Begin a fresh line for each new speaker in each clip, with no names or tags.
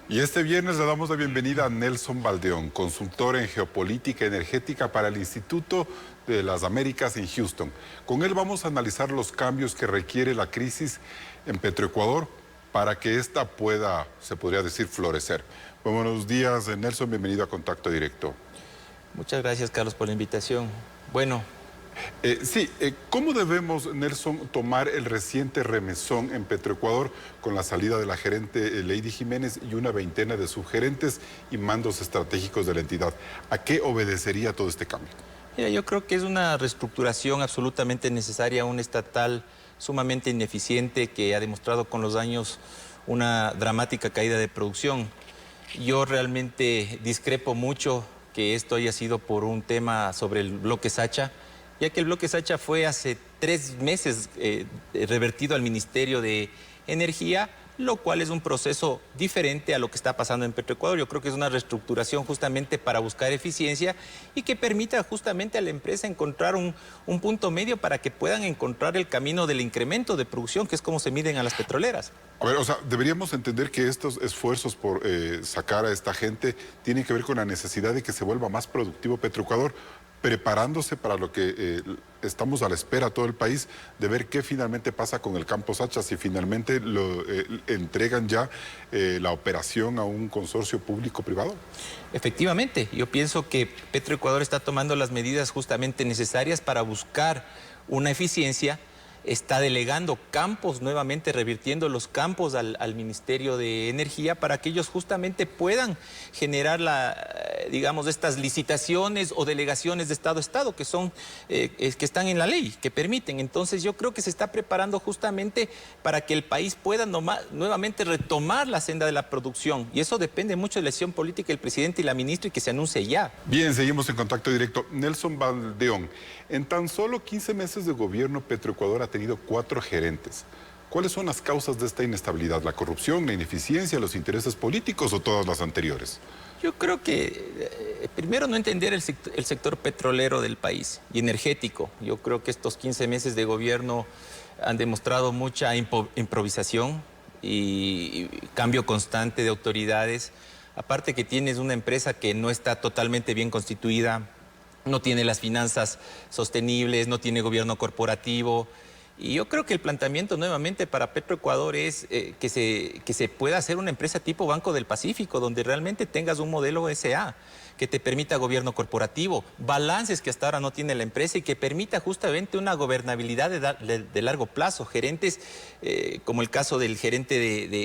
Y este viernes le damos la bienvenida a Nelson Baldeón, consultor en geopolítica energética para el Instituto de las Américas en Houston. Con él vamos a analizar los cambios que requiere la crisis en Petroecuador para que ésta pueda, se podría decir, florecer. Buenos días, Nelson, bienvenido a Contacto Directo.
Muchas gracias, Carlos, por la invitación. Bueno.
¿Cómo debemos, Nelson, tomar el reciente remesón en Petroecuador con la salida de la gerente Lady Jiménez y una veintena de subgerentes y mandos estratégicos de la entidad? ¿A qué obedecería todo este cambio?
Mira, yo creo que es una reestructuración absolutamente necesaria, un estatal sumamente ineficiente que ha demostrado con los años una dramática caída de producción. Yo realmente discrepo mucho que esto haya sido por un tema sobre el bloque Sacha, ya que el bloque Sacha fue hace 3 meses revertido al Ministerio de Energía, lo cual es un proceso diferente a lo que está pasando en Petroecuador. Yo creo que es una reestructuración justamente para buscar eficiencia y que permita justamente a la empresa encontrar un punto medio para que puedan encontrar el camino del incremento de producción, que es como se miden a las petroleras.
A ver, o sea, deberíamos entender que estos esfuerzos por sacar a esta gente tienen que ver con la necesidad de que se vuelva más productivo Petroecuador, preparándose para lo que estamos a la espera todo el país, de ver qué finalmente pasa con el campo Sacha, si finalmente lo entregan ya la operación a un consorcio público-privado.
Efectivamente, yo pienso que Petroecuador está tomando las medidas justamente necesarias para buscar una eficiencia. Está delegando campos, nuevamente revirtiendo los campos al Ministerio de Energía para que ellos justamente puedan generar digamos, estas licitaciones o delegaciones de Estado a Estado que son, que están en la ley, que permiten. Entonces yo creo que se está preparando justamente para que el país pueda nuevamente retomar la senda de la producción. Y eso depende mucho de la decisión política del presidente y la ministra y que se anuncie ya.
Bien, seguimos en contacto directo. Nelson Baldeón, en tan solo 15 meses de gobierno, Petroecuador ha tenido 4 gerentes. ¿Cuáles son las causas de esta inestabilidad? ¿La corrupción, la ineficiencia, los intereses políticos o todas las anteriores?
Yo creo que primero no entender el sector petrolero del país y energético. Yo creo que estos 15 meses de gobierno han demostrado mucha improvisación y cambio constante de autoridades. Aparte que tienes una empresa que no está totalmente bien constituida, no tiene las finanzas sostenibles, no tiene gobierno corporativo. Y yo creo que el planteamiento nuevamente para Petroecuador es que se pueda hacer una empresa tipo Banco del Pacífico, donde realmente tengas un modelo SA que te permita gobierno corporativo, balances que hasta ahora no tiene la empresa y que permita justamente una gobernabilidad de largo plazo, gerentes como el caso del gerente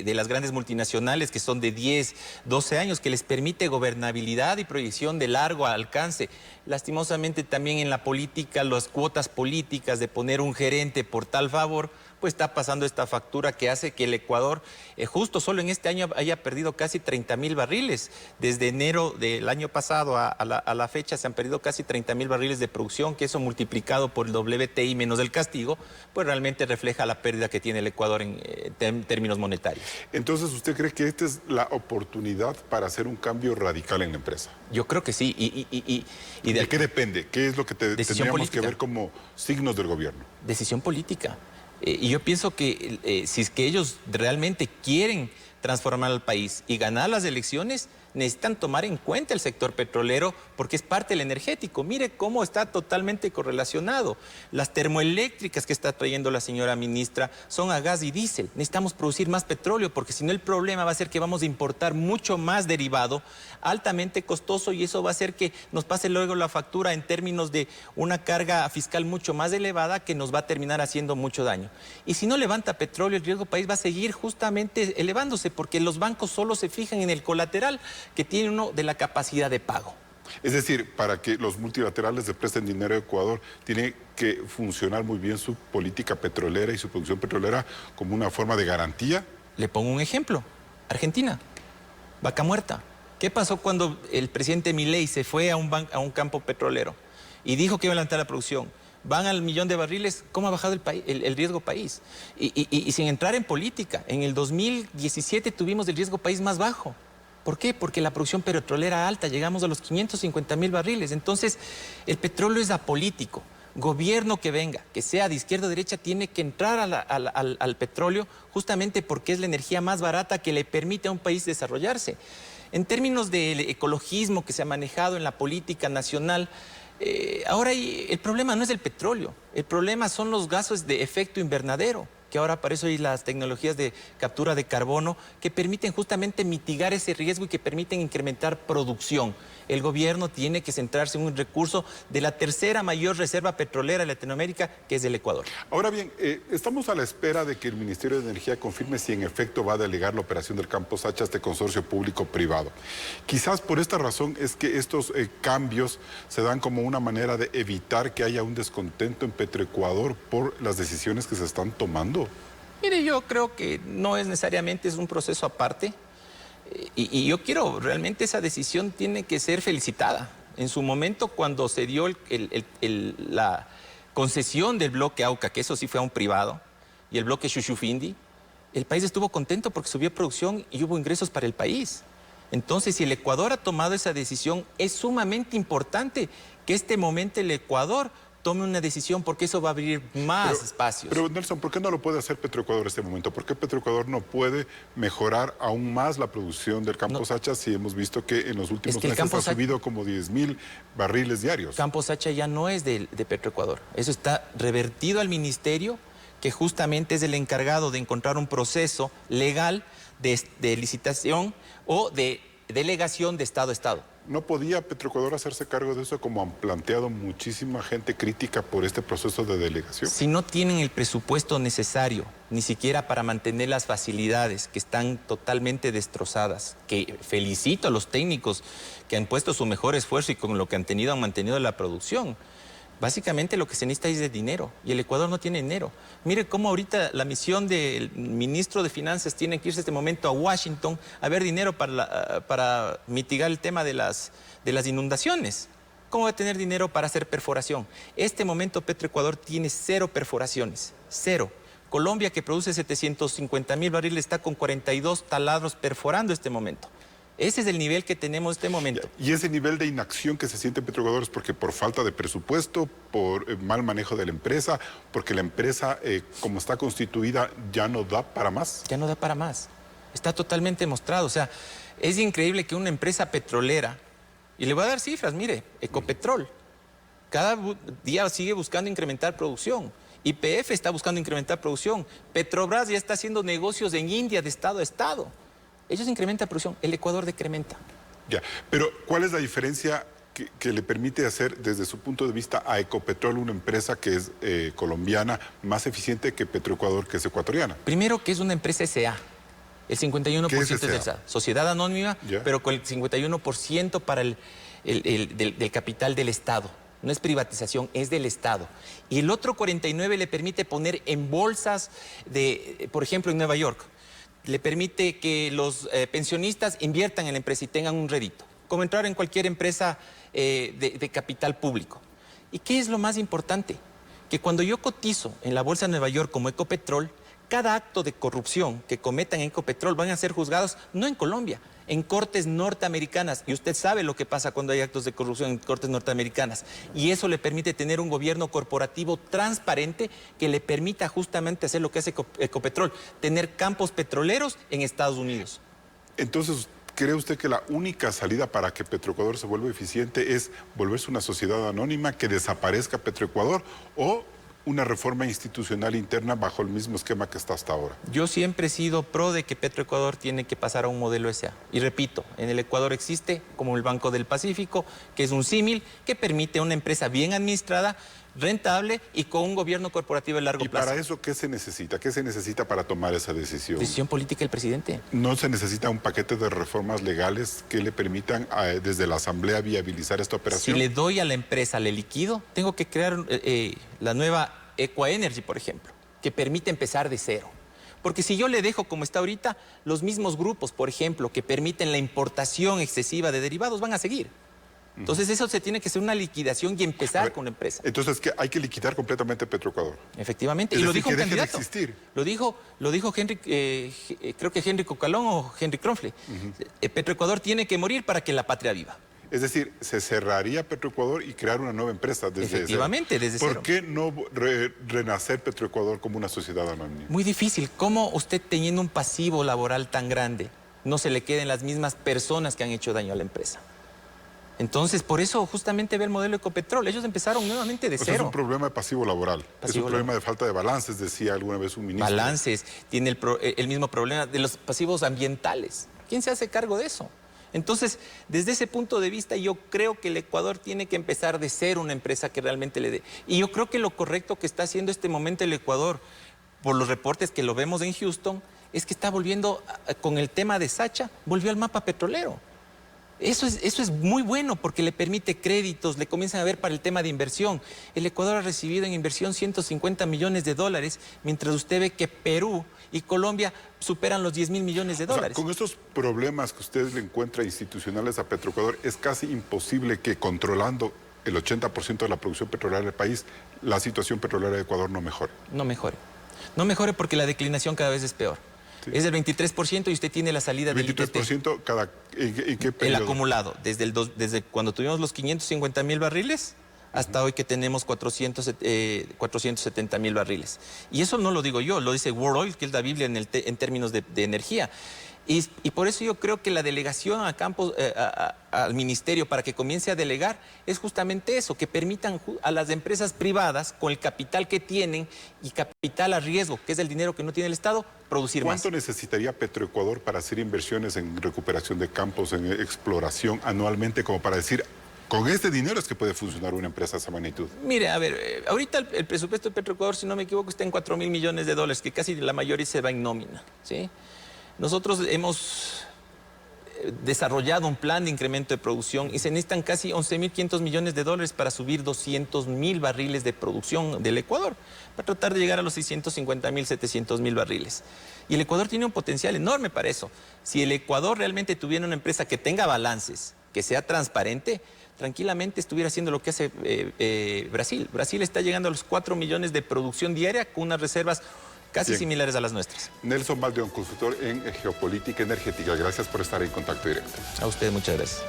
de las grandes multinacionales que son de 10, 12 años, que les permite gobernabilidad y proyección de largo alcance. Lastimosamente también en la política, las cuotas políticas de poner un gerente por tal favor, pues está pasando esta factura que hace que el Ecuador, justo solo en este año, haya perdido casi 30.000 barriles. Desde enero del año pasado a la fecha se han perdido casi 30.000 barriles de producción, que eso multiplicado por el WTI menos el castigo, pues realmente refleja la pérdida que tiene el Ecuador en términos monetarios.
Entonces, ¿usted cree que esta es la oportunidad para hacer un cambio radical en la empresa?
Yo creo que sí.
¿Y de qué depende? ¿Qué es lo que tendríamos
política.
que ver como signos del gobierno?
Decisión política. Y yo pienso que si es que ellos realmente quieren transformar al país y ganar las elecciones, necesitan tomar en cuenta el sector petrolero porque es parte del energético. Mire cómo está totalmente correlacionado. Las termoeléctricas que está trayendo la señora ministra son a gas y diésel. Necesitamos producir más petróleo porque si no el problema va a ser que vamos a importar mucho más derivado, altamente costoso, y eso va a hacer que nos pase luego la factura en términos de una carga fiscal mucho más elevada que nos va a terminar haciendo mucho daño. Y si no levanta petróleo, el riesgo país va a seguir justamente elevándose porque los bancos solo se fijan en el colateral que tiene uno de la capacidad de pago.
Es decir, para que los multilaterales le presten dinero a Ecuador, tiene que funcionar muy bien su política petrolera y su producción petrolera como una forma de garantía.
Le pongo un ejemplo. Argentina, vaca muerta. ¿Qué pasó cuando el presidente Milei se fue a un campo petrolero y dijo que iba a levantar la producción? Van al 1.000.000 de barriles, ¿cómo ha bajado el riesgo país? Y sin entrar en política, en el 2017 tuvimos el riesgo país más bajo. ¿Por qué? Porque la producción petrolera alta, llegamos a los 550.000 barriles. Entonces, el petróleo es apolítico. Gobierno que venga, que sea de izquierda o derecha, tiene que entrar al petróleo justamente porque es la energía más barata que le permite a un país desarrollarse. En términos del ecologismo que se ha manejado en la política nacional, ahora el problema no es el petróleo, el problema son los gases de efecto invernadero, que ahora para eso hay las tecnologías de captura de carbono que permiten justamente mitigar ese riesgo y que permiten incrementar producción. El gobierno tiene que centrarse en un recurso de la tercera mayor reserva petrolera de Latinoamérica, que es el Ecuador.
Ahora bien, estamos a la espera de que el Ministerio de Energía confirme si en efecto va a delegar la operación del Campo Sacha a este consorcio público-privado. Quizás por esta razón es que estos cambios se dan como una manera de evitar que haya un descontento en Petroecuador por las decisiones que se están tomando.
Mire, yo creo que no es necesariamente, es un proceso aparte. Y yo quiero, realmente esa decisión tiene que ser felicitada. En su momento, cuando se dio la concesión del bloque Auca, que eso sí fue a un privado, y el bloque Shushufindi, el país estuvo contento porque subió producción y hubo ingresos para el país. Entonces, si el Ecuador ha tomado esa decisión, es sumamente importante que este momento el Ecuador tome una decisión porque eso va a abrir más espacios.
Pero Nelson, ¿por qué no lo puede hacer Petroecuador en este momento? ¿Por qué Petroecuador no puede mejorar aún más la producción del Campo Sacha si hemos visto que en los últimos meses ha subido como 10.000 barriles diarios?
Campo Sacha ya no es de Petroecuador. Eso está revertido al ministerio, que justamente es el encargado de encontrar un proceso legal de licitación o de delegación de Estado a Estado.
¿No podía Petroecuador hacerse cargo de eso, como han planteado muchísima gente crítica por este proceso de delegación?
Si no tienen el presupuesto necesario, ni siquiera para mantener las facilidades que están totalmente destrozadas, que felicito a los técnicos que han puesto su mejor esfuerzo y con lo que han tenido han mantenido la producción. Básicamente lo que se necesita es de dinero y el Ecuador no tiene dinero. Mire cómo ahorita la misión del ministro de Finanzas tiene que irse este momento a Washington a ver dinero para mitigar el tema de las inundaciones. ¿Cómo va a tener dinero para hacer perforación? Este momento Petroecuador tiene 0 perforaciones, 0. Colombia, que produce 750.000 barriles, está con 42 taladros perforando este momento. Ese es el nivel que tenemos en este momento.
Y ese nivel de inacción que se siente en Petroecuador es porque por falta de presupuesto, por mal manejo de la empresa, porque la empresa, como está constituida, ya no da para más.
Ya no da para más. Está totalmente mostrado. O sea, es increíble que una empresa petrolera, y le voy a dar cifras, mire, Ecopetrol, cada día sigue buscando incrementar producción. YPF está buscando incrementar producción. Petrobras ya está haciendo negocios en India de estado a estado. Ellos incrementan producción, el Ecuador decrementa.
Ya, pero ¿cuál es la diferencia que le permite hacer desde su punto de vista a Ecopetrol, una empresa que es colombiana, más eficiente que Petroecuador, que es ecuatoriana?
Primero, que es una empresa SA. El 51% es de SA. Sociedad anónima, pero con el 51% para del capital del Estado. No es privatización, es del Estado. Y el otro 49% le permite poner en bolsas por ejemplo, en Nueva York. Le permite que los pensionistas inviertan en la empresa y tengan un rédito, como entrar en cualquier empresa de capital público. ¿Y qué es lo más importante? Que cuando yo cotizo en la Bolsa de Nueva York como Ecopetrol, cada acto de corrupción que cometan en Ecopetrol van a ser juzgados no en Colombia, en cortes norteamericanas. Y usted sabe lo que pasa cuando hay actos de corrupción en cortes norteamericanas. Y eso le permite tener un gobierno corporativo transparente que le permita justamente hacer lo que hace Ecopetrol, tener campos petroleros en Estados Unidos.
Entonces, ¿cree usted que la única salida para que Petroecuador se vuelva eficiente es volverse una sociedad anónima, que desaparezca Petroecuador, o una reforma institucional interna bajo el mismo esquema que está hasta ahora?
Yo siempre he sido pro de que Petroecuador tiene que pasar a un modelo SA. Y repito, en el Ecuador existe como el Banco del Pacífico, que es un símil que permite a una empresa bien administrada, rentable y con un gobierno corporativo de largo plazo.
¿Y para eso qué se necesita? ¿Qué se necesita para tomar esa decisión?
Decisión política del presidente.
¿No se necesita un paquete de reformas legales que le permitan desde la Asamblea viabilizar esta operación?
Si le doy a la empresa, le liquido, tengo que crear la nueva Ecoenergy, por ejemplo, que permite empezar de cero. Porque si yo le dejo como está ahorita, los mismos grupos, por ejemplo, que permiten la importación excesiva de derivados van a seguir. Entonces eso se tiene que hacer una liquidación y empezar con la empresa.
Entonces hay que liquidar completamente Petroecuador.
Efectivamente, y lo dijo un candidato. Lo dijo Henry, creo que Henry Cocalón o Henry Kronfle. Petroecuador tiene que morir para que la patria viva.
Es decir, se cerraría Petroecuador y crear una nueva empresa desde
Efectivamente,
cero.
desde cero.
¿Por qué no renacer Petroecuador como una sociedad anónima?
Muy difícil. ¿Cómo usted teniendo un pasivo laboral tan grande no se le queden las mismas personas que han hecho daño a la empresa? Entonces, por eso justamente ve el modelo Ecopetrol. Ellos empezaron nuevamente de
Es
cero.
un problema de pasivo laboral. Es un problema de falta de balances, decía alguna vez un ministro.
Balances, tiene el mismo problema de los pasivos ambientales. ¿Quién se hace cargo de eso? Entonces, desde ese punto de vista, yo creo que el Ecuador tiene que empezar de ser una empresa que realmente le dé. Y yo creo que lo correcto que está haciendo este momento el Ecuador, por los reportes que lo vemos en Houston, es que está volviendo, con el tema de Sacha, volvió al mapa petrolero. Eso es muy bueno porque le permite créditos, le comienzan a ver para el tema de inversión. El Ecuador ha recibido en inversión 150 millones de dólares, mientras usted ve que Perú y Colombia superan los 10.000 millones de dólares.
O sea, con estos problemas que usted le encuentra institucionales a Petroecuador, es casi imposible que controlando el 80% de la producción petrolera del país, la situación petrolera de Ecuador no mejore.
No mejore. No mejore porque la declinación cada vez es peor. Sí. Es del 23% y usted tiene la salida del
23% ¿en qué periodo?
El acumulado, desde cuando tuvimos los 550.000 barriles hasta hoy que tenemos 470.000 barriles. Y eso no lo digo yo, lo dice World Oil, que es la Biblia en términos de energía. Y por eso yo creo que la delegación a Campos, al ministerio para que comience a delegar es justamente eso, que permitan a las empresas privadas con el capital que tienen y capital a riesgo, que es el dinero que no tiene el Estado, producir más.
¿Cuánto necesitaría Petroecuador para hacer inversiones en recuperación de campos, en exploración anualmente, como para decir, con este dinero es que puede funcionar una empresa de esa magnitud?
Mire, a ver, ahorita el presupuesto de Petroecuador, si no me equivoco, está en 4.000 millones de dólares, que casi la mayoría se va en nómina, ¿sí? Nosotros hemos desarrollado un plan de incremento de producción y se necesitan casi 11.500 millones de dólares para subir 200.000 barriles de producción del Ecuador, para tratar de llegar a los 650.000, 700.000 barriles. Y el Ecuador tiene un potencial enorme para eso. Si el Ecuador realmente tuviera una empresa que tenga balances, que sea transparente, tranquilamente estuviera haciendo lo que hace Brasil. Brasil está llegando a los 4 millones de producción diaria con unas reservas casi similares a las nuestras.
Nelson Baldeón, consultor en geopolítica energética. Gracias por estar en contacto directo.
A usted, muchas gracias.